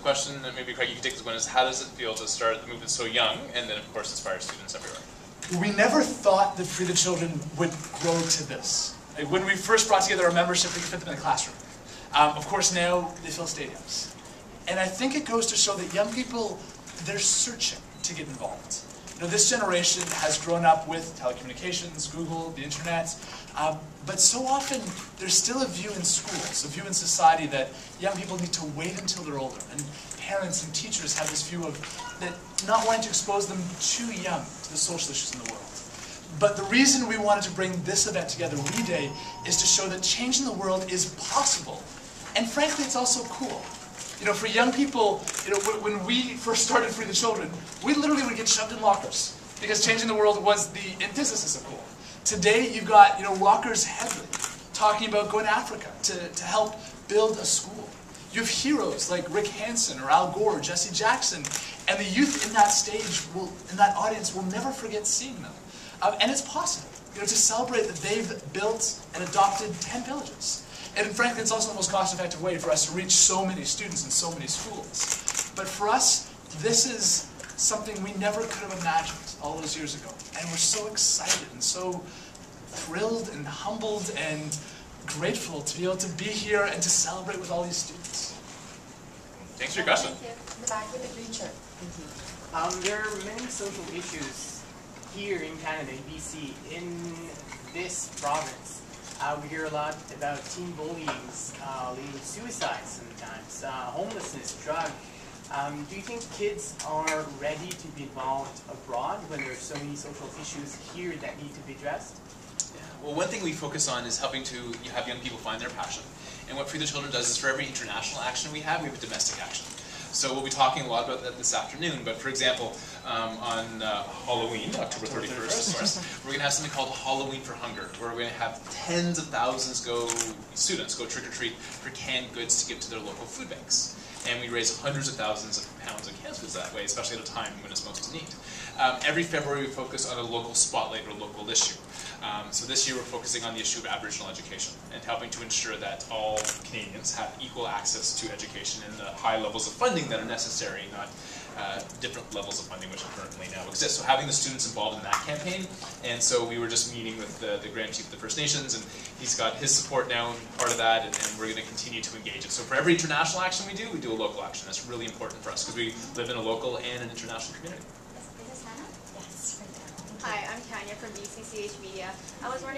question that maybe Craig, you can take this one, is how does it feel to start the movement so young and then of course inspire students everywhere? We never thought that Free the Children would grow to this. Like when we first brought together our membership, we could fit them in the classroom. Of course now they fill stadiums. And I think it goes to show that young people, they're searching to get involved. You know, this generation has grown up with telecommunications, Google, the internet, but so often there's still a view in schools, a view in society that young people need to wait until they're older. And parents and teachers have this view of that not wanting to expose them too young to the social issues in the world. But the reason we wanted to bring this event together, We Day, is to show that changing the world is possible. And frankly, it's also cool. You know, for young people, you know, when we first started Free the Children, we literally would get shoved in lockers because changing the world was the antithesis of cool. Today, you've got, you know, Rockers Headley talking about going to Africa to help build a school. You have heroes like Rick Hansen or Al Gore, Jesse Jackson, and the youth in that stage, in that audience, will never forget seeing them. And it's possible, you know, to celebrate that they've built and adopted 10 villages. And frankly, it's also the most cost-effective way for us to reach so many students in so many schools. But for us, this is something we never could have imagined all those years ago. And we're so excited and so thrilled and humbled and grateful to be able to be here and to celebrate with all these students. Thanks for your question. Thank you. The back with the green shirt. There are many social issues here in Canada, in BC, in this province. We hear a lot about teen bullying, leading to suicide sometimes, homelessness, drug. Do you think kids are ready to be involved abroad when there are so many social issues here that need to be addressed? Yeah. Well, one thing we focus on is helping to have young people find their passion. And what Free the Children does is for every international action we have a domestic action. So we'll be talking a lot about that this afternoon, but for example, on Halloween, October 31st, of course, we're going to have something called Halloween for Hunger, where we're going to have tens of thousands students go trick-or-treat for canned goods to give to their local food banks. And we raise hundreds of thousands of pounds of canned goods that way, especially at a time when it's most in need. Every February we focus on a local spotlight or local issue. So this year we're focusing on the issue of Aboriginal education and helping to ensure that all Canadians have equal access to education and the high levels of funding that are necessary, not different levels of funding which currently now exist. So having the students involved in that campaign, and so we were just meeting with the Grand Chief of the First Nations, and he's got his support now, part of that, and we're going to continue to engage it. So for every international action we do a local action. That's really important for us because we live in a local and an international community. Yes, Hi, I'm Tanya from BCCH Media. I was wondering